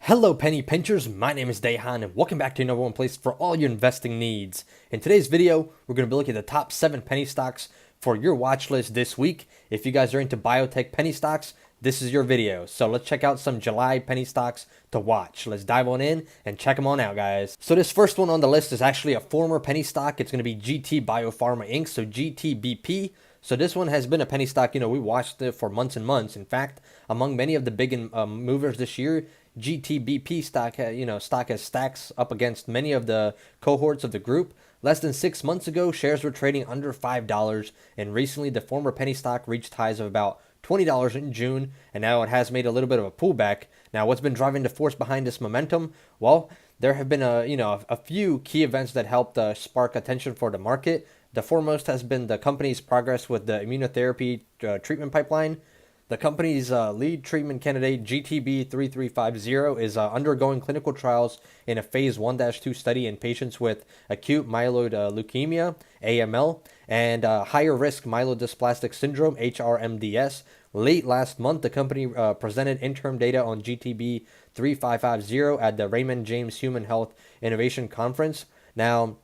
Hello penny pinchers, my name is Dehan and welcome back to your number one place for all your investing needs. In today's video, we're going to be looking at the top 7 penny stocks for your watch list this week. If you guys are into biotech penny stocks, this is your video. So let's check out some July penny stocks to watch. Let's dive on in and check them on out, guys. So this first one on the list is actually a former penny stock. It's going to be GT Biopharma Inc, so GTBP. So this one has been a penny stock, we watched it for months and months. In fact, among many of the big movers this year, GTBP stock, stock has stacks up against many of the cohorts of the group. Less than 6 months ago, shares were trading under $5, and recently the former penny stock reached highs of about $20 in June, and now it has made a little bit of a pullback. Now, what's been driving the force behind this momentum? Well, there have been a few key events that helped spark attention for the market. The foremost has been the company's progress with the immunotherapy treatment pipeline. The company's lead treatment candidate, GTB3350, is undergoing clinical trials in a phase 1-2 study in patients with acute myeloid leukemia, AML, and higher risk myelodysplastic syndrome, HRMDS. Late last month, the company presented interim data on GTB3550 at the Raymond James Human Health Innovation Conference. Now,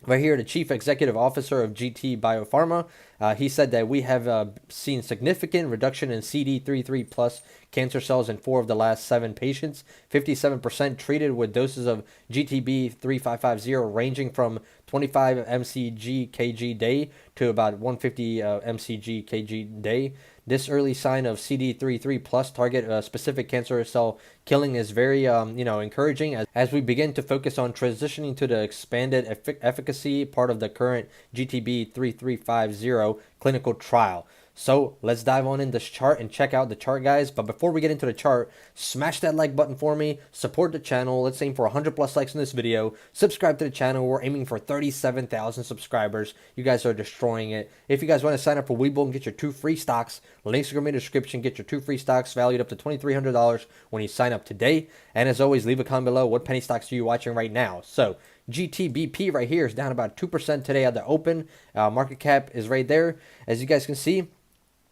right here, the chief executive officer of GT Biopharma, he said that we have seen significant reduction in CD33 plus cancer cells in 4 of the last 7 patients, 57% treated with doses of GTB3550 ranging from 25 mcg kg day to about 150 mcg kg day. This early sign of CD33 plus target specific cancer cell killing is very encouraging as we begin to focus on transitioning to the expanded efficacy part of the current GTB3350 clinical trial. So let's dive on in this chart and check out the chart, guys. But before we get into the chart, smash that like button for me, support the channel. Let's aim for 100 plus likes in this video. Subscribe to the channel. We're aiming for 37,000 subscribers. You guys are destroying it. If you guys want to sign up for Webull and get your 2 free stocks, links are going to be in the description. Get your 2 free stocks valued up to $2,300 when you sign up today. And as always, leave a comment below. What penny stocks are you watching right now? So GTBP right here is down about 2% today at the open. Market cap is right there. As you guys can see,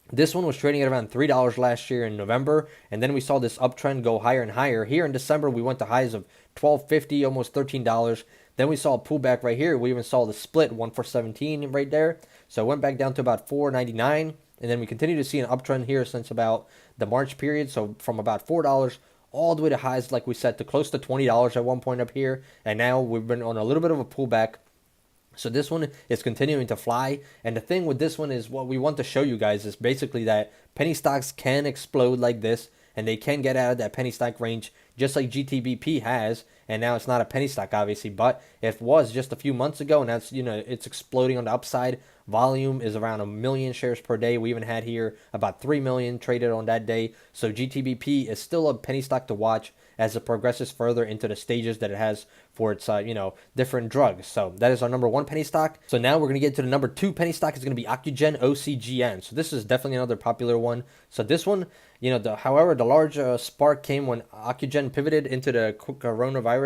this one was trading at around $3 last year in November, and then we saw this uptrend go higher and higher. Here in December, we went to highs of $12.50, almost $13. Then we saw a pullback right here. We even saw the split, 1 for 17 right there. So it went back down to about $4.99, and then we continue to see an uptrend here since about the March period. So from about $4 all the way to highs, like we said, to close to $20 at one point up here, and now we've been on a little bit of a pullback. So this one is continuing to fly, and the thing with this one is what we want to show you guys is basically that penny stocks can explode like this, and they can get out of that penny stock range just like GTBP has. And now it's not a penny stock, obviously, but it was just a few months ago, and that's, it's exploding on the upside. Volume is around 1 million shares per day. We even had here about 3 million traded on that day. So GTBP is still a penny stock to watch as it progresses further into the stages that it has for its, different drugs. So that is our number 1 penny stock. So now we're going to get to the number 2 penny stock. Is going to be Ocugen, OCGN. So this is definitely another popular one. So this one, however, the large spark came when Ocugen pivoted into the coronavirus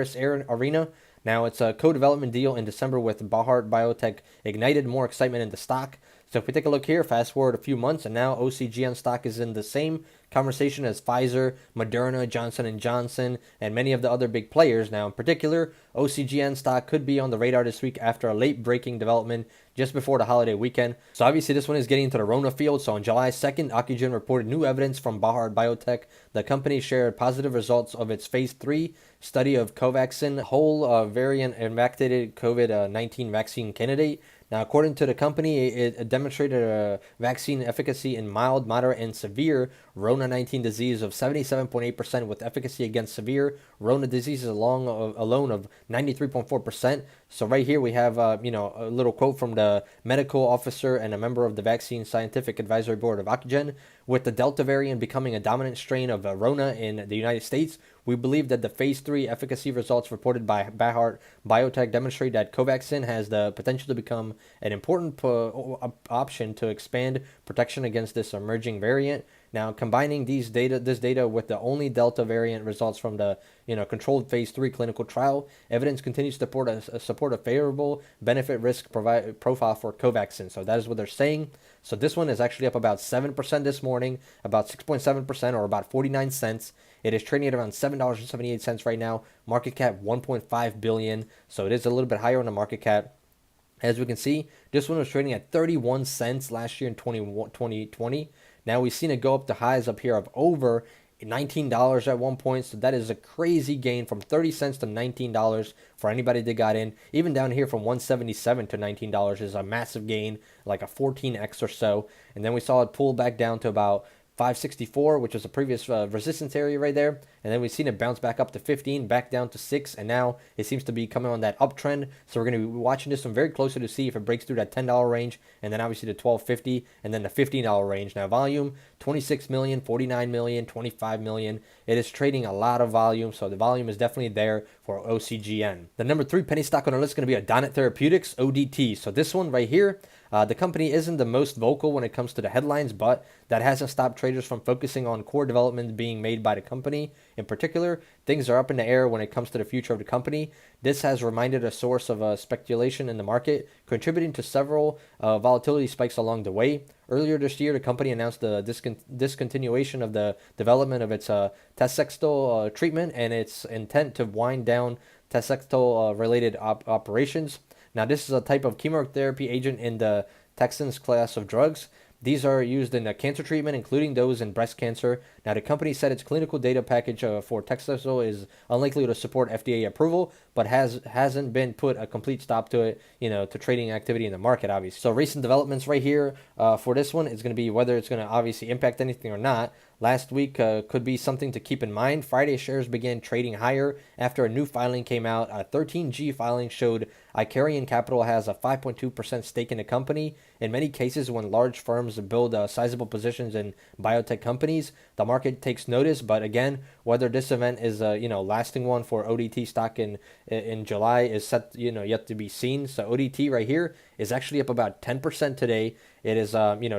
arena. Now, it's a co-development deal in December with Biohart Biotech ignited more excitement in the stock. So if we take a look here, fast forward a few months, and now OCGN stock is in the same conversation as Pfizer, Moderna, Johnson & Johnson, and many of the other big players. Now, in particular, OCGN stock could be on the radar this week after a late-breaking development just before the holiday weekend. So obviously this one is getting into the Rona field. So on July 2nd, Ocugen reported new evidence from Biohart Biotech. The company shared positive results of its phase 3 study of Covaxin, whole variant inactivated COVID-19 vaccine candidate. Now, according to the company, it demonstrated a vaccine efficacy in mild, moderate, and severe Rona-19 disease of 77.8% with efficacy against severe Rona diseases alone of 93.4%. So right here we have a little quote from the medical officer and a member of the Vaccine Scientific Advisory Board of Ocugen. With the Delta variant becoming a dominant strain of Rona in the United States, we believe that the phase 3 efficacy results reported by Biohart Biotech demonstrate that Covaxin has the potential to become an important option to expand protection against this emerging variant. Now, combining this data with the only Delta variant results from the controlled phase 3 clinical trial, evidence continues to support a favorable benefit risk profile for Covaxin. So that is what they're saying. So this one is actually up about 7% this morning, about 6.7% or about 49 cents. It is trading at around $7.78 right now. Market cap 1.5 billion. So it is a little bit higher on the market cap. As we can see, this one was trading at 31 cents last year in 2020. Now we've seen it go up to highs up here of over $19 at one point. So that is a crazy gain from 30 cents to $19 for anybody that got in. Even down here from 177 to $19 is a massive gain, like a 14x or so. And then we saw it pull back down to about 564, which was a previous resistance area right there. And then we've seen it bounce back up to 15, back down to 6, and now it seems to be coming on that uptrend. So we're going to be watching this one very closely to see if it breaks through that $10 range, and then obviously the $12.50, and then the $15 range. Now volume, 26 million, 49 million, 25 million. It is trading a lot of volume, so the volume is definitely there for OCGN. The number 3 penny stock on our list is going to be Aileron Therapeutics, ODT. So this one right here, the company isn't the most vocal when it comes to the headlines, but that hasn't stopped traders from focusing on core development being made by the company. In particular, things are up in the air when it comes to the future of the company. This has reminded a source of speculation in the market, contributing to several volatility spikes along the way. Earlier this year, the company announced the discontinuation of the development of its Taxextol treatment and its intent to wind down Taxextol-related operations. Now, this is a type of chemotherapy agent in the Taxanes class of drugs. These are used in cancer treatment, including those in breast cancer. Now, the company said its clinical data package for Taxextol is unlikely to support FDA approval, but hasn't been put a complete stop to it, to trading activity in the market, obviously. So recent developments right here for this one is going to be whether it's going to obviously impact anything or not. Last week could be something to keep in mind. Friday shares began trading higher after a new filing came out. A 13G filing showed Icarian Capital has a 5.2% stake in the company. In many cases, when large firms build sizable positions in biotech companies, the market takes notice. But again, whether this event is a lasting one for ODT stock in July is set yet to be seen. So ODT right here is actually up about 10% today. It is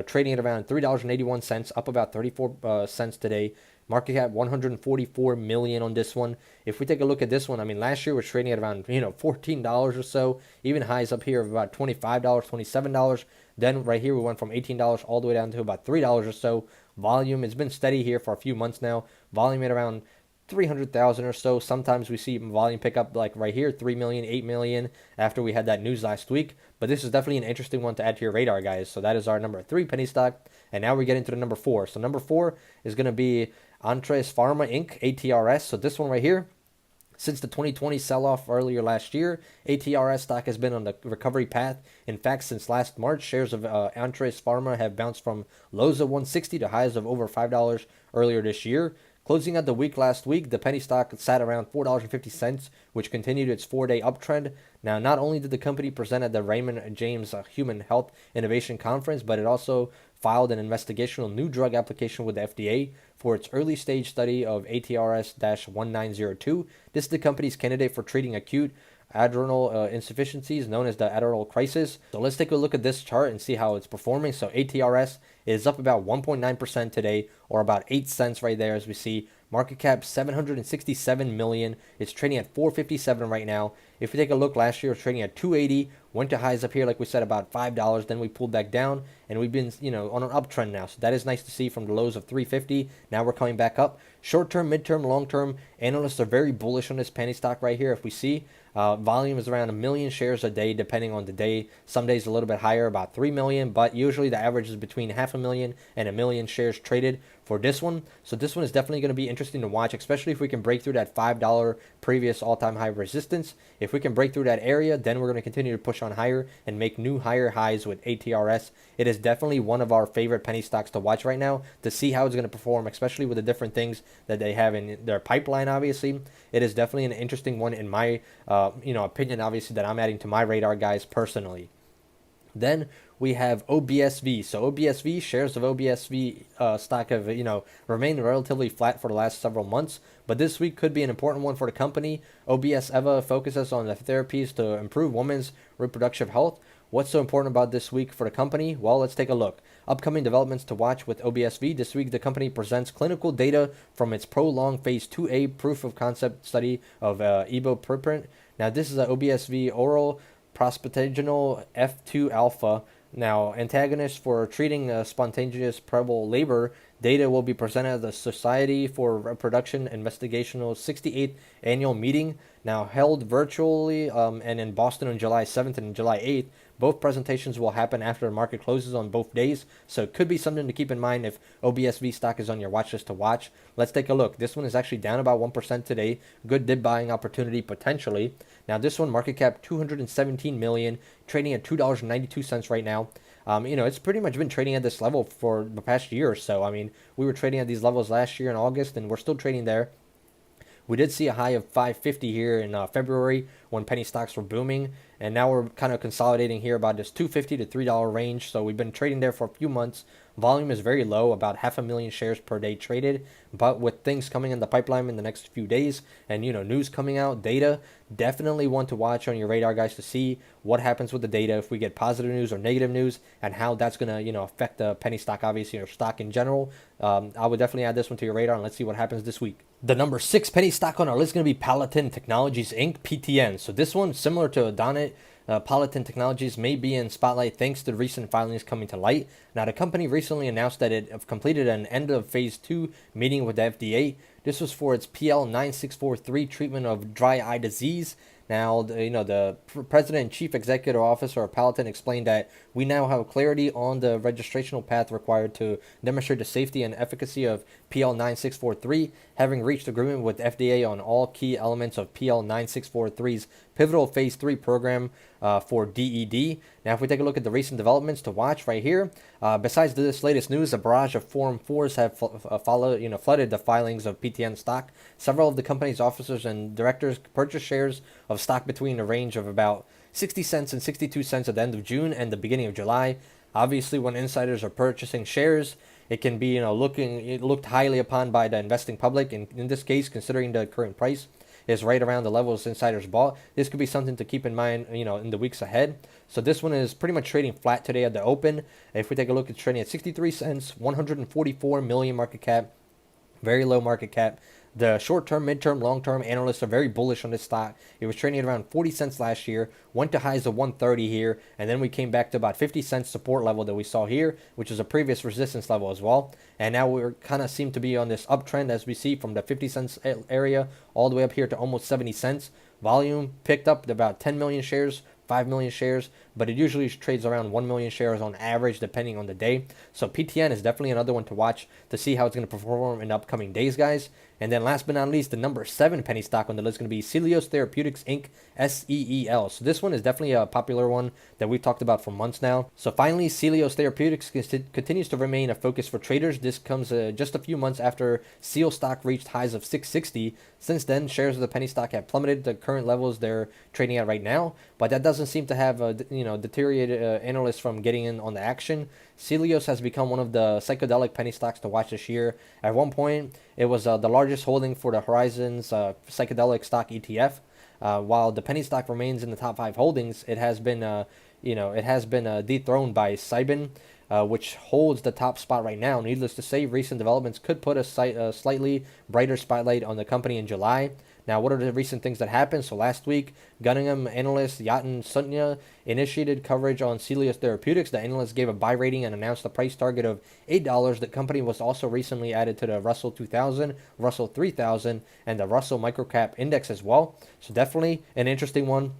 trading at around $3.81, up about 34 cents today. Market cap 144 million on this one. If we take a look at this one, I mean, last year was trading at around $14 or so, even highs up here of about $25, $27. Then right here we went from $18 all the way down to about $3 or so. Volume has been steady here for a few months now. Volume at around 300,000 or so. Sometimes we see volume pick up like right here, 3 million, 8 million after we had that news last week. But this is definitely an interesting one to add to your radar, guys. So that is our number 3 penny stock. And now we get into the number 4. So number 4 is going to be Adamis Pharma Inc, ATRS. So this one right here, since the 2020 sell-off earlier last year, ATRS stock has been on the recovery path. In fact, since last March, shares of Adamis Pharma have bounced from lows of 160 to highs of over $5 earlier this year. Closing out the week last week, the penny stock sat around $4.50, which continued its 4-day uptrend. Now, not only did the company present at the Raymond James Human Health Innovation Conference, but it also filed an investigational new drug application with the FDA for its early stage study of ATRS-1902. This is the company's candidate for treating acute adrenal insufficiencies known as the adrenal crisis. So let's take a look at this chart and see how it's performing. So ATRS is up about 1.9% today, or about 8 cents right there, as we see. Market cap 767 million. It's trading at 457 right now. If we take a look, last year it was trading at 280. Went to highs up here, like we said, about $5. Then we pulled back down, and we've been, on an uptrend now. So that is nice to see from the lows of 350. Now we're coming back up. Short-term, mid-term, long-term, analysts are very bullish on this penny stock right here. If we see volume is around 1 million shares a day, depending on the day. Some days a little bit higher, about 3 million, but usually the average is between 500,000 and 1 million shares traded for this one. So this one is definitely going to be interesting to watch, especially if we can break through that $5 previous all-time high resistance. If we can break through that area, then we're going to continue to push on higher and make new higher highs with ATRS. It is definitely one of our favorite penny stocks to watch right now to see how it's going to perform, especially with the different things that they have in their pipeline. Obviously, it is definitely an interesting one in my opinion, obviously, that I'm adding to my radar, guys, personally. Then we have OBSV. So OBSV, shares of OBSV stock have remained relatively flat for the last several months, but this week could be an important one for the company. OBSV focuses on the therapies to improve women's reproductive health, What's so important about this week for the company? Well, let's take a look. Upcoming developments to watch with OBSV. This week, the company presents clinical data from its prolonged phase 2A proof of concept study of ibuprofen. Now, this is an OBSV oral prostagenol F2 alpha. Now, antagonist for treating spontaneous preble labor. Data will be presented at the Society for Reproduction Investigational 68th annual meeting, now held virtually and in Boston on July 7th and July 8th. Both presentations will happen after the market closes on both days, so it could be something to keep in mind if OBSV stock is on your watch list to watch. Let's take a look. This one is actually down about 1% today. Good dip buying opportunity potentially. Now this one, market cap 217 million, trading at $2.92 right now. It's pretty much been trading at this level for the past year or so. I mean, we were trading at these levels last year in August, and we're still trading there. We did see a high of 550 here in February when penny stocks were booming, and now we're kind of consolidating here about this $2.50 to $3 range. So we've been trading there for a few months. Volume is very low, about 500,000 shares per day traded. But with things coming in the pipeline in the next few days, and news coming out, data, definitely want to watch on your radar, guys, to see what happens with the data, if we get positive news or negative news, and how that's gonna affect the penny stock, obviously, or stock in general. I would definitely add this one to your radar, and let's see what happens this week. The number 6 penny stock on our list is going to be Palatin Technologies Inc. (PTN). So this one, similar to Donut, Palatin Technologies may be in spotlight thanks to the recent filings coming to light. Now, the company recently announced that it have completed an end of phase 2 meeting with the FDA. This was for its PL9643 treatment of dry eye disease. Now, the president and chief executive officer of Palatin explained that we now have clarity on the registrational path required to demonstrate the safety and efficacy of PL9643, having reached agreement with FDA on all key elements of PL9643's pivotal phase 3 program for DED. Now, if we take a look at the recent developments to watch right here, besides this latest news, a barrage of Form 4s have flooded the filings of PTN stock. Several of the company's officers and directors purchased shares of stock between a range of about 60 cents and 62 cents at the end of June and the beginning of July. Obviously, when insiders are purchasing shares, it can be looked highly upon by the investing public. And in this case, considering the current price is right around the levels insiders bought, this could be something to keep in mind, in the weeks ahead. So this one is pretty much trading flat today at the open. If we take a look, it's trading at 63 cents, 144 million market cap, very low market cap. The short-term, mid-term, long-term analysts are very bullish on this stock. It was trading at around 40 cents last year, went to highs of 130 here, and then we came back to about 50 cents support level that we saw here, which is a previous resistance level as well. And now we're kind of seem to be on this uptrend, as we see, from the 50 cents area all the way up here to almost 70 cents. Volume picked up to about 10 million shares, 5 million shares, but it usually trades around 1 million shares on average depending on the day. So PTN is definitely another one to watch to see how it's going to perform in upcoming days, guys. And then last but not least, the number 7 penny stock on the list is going to be Celsion Therapeutics Inc. SEEL. So this one is definitely a popular one that we've talked about for months now. So finally, Celsion Therapeutics continues to remain a focus for traders. This comes just a few months after Seal stock reached highs of 660. Since then, shares of the penny stock have plummeted to current levels they're trading at right now, but that doesn't seem to have deteriorated analysts from getting in on the action. Celsion has become one of the psychedelic penny stocks to watch this year. At one point, it was the largest holding for the Horizons psychedelic stock ETF. While the penny stock remains in the top 5 holdings, it has been dethroned by Cybin, which holds the top spot right now. Needless to say, recent developments could put a slightly brighter spotlight on the company in July. Now, what are the recent things that happened? So last week, Guggenheim analyst Yatin Sunya initiated coverage on Celsion Therapeutics. The analyst gave a buy rating and announced a price target of $8. The company was also recently added to the Russell 2000, Russell 3000, and the Russell Microcap Index as well. So definitely an interesting one.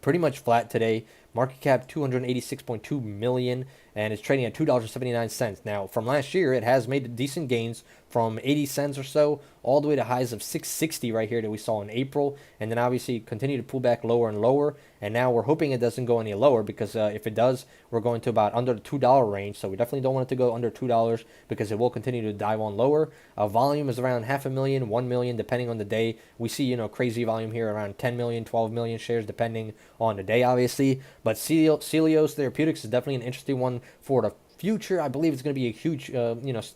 Pretty much flat today. Market cap 286.2 million, and it's trading at $2.79. Now, from last year, it has made decent gains from 80 cents or so all the way to highs of 660 right here that we saw in April, and then obviously continue to pull back lower and lower. And now we're hoping it doesn't go any lower, because if it does, we're going to about under the $2 range. So we definitely don't want it to go under $2, because it will continue to dive on lower. Volume is around 500,000, 1 million, depending on the day. We see crazy volume here around 10 million, 12 million shares, depending on the day, obviously. But Celsion Therapeutics is definitely an interesting one for the future. I believe it's going to be a huge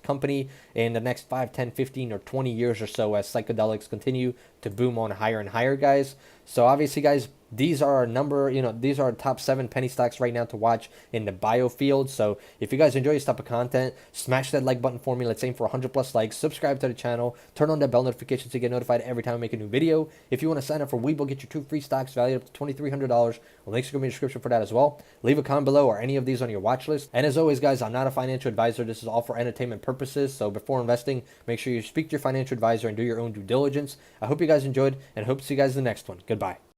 company in the next 5, 10, 15, or 20 years or so, as psychedelics continue to boom on higher and higher, guys. So obviously, guys, these are our these are our top 7 penny stocks right now to watch in the bio field. So if you guys enjoy this type of content, smash that like button for me. Let's aim for 100 plus likes. Subscribe to the channel. Turn on that bell notification to get notified every time I make a new video. If you want to sign up for Webull, get your 2 free stocks valued up to $2,300. Links are going to be in the description for that as well. Leave a comment below or any of these on your watch list. And as always, guys, I'm not a financial advisor. This is all for entertainment purposes. So before investing, make sure you speak to your financial advisor and do your own due diligence. I hope you guys enjoyed and hope to see you guys in the next one. Goodbye.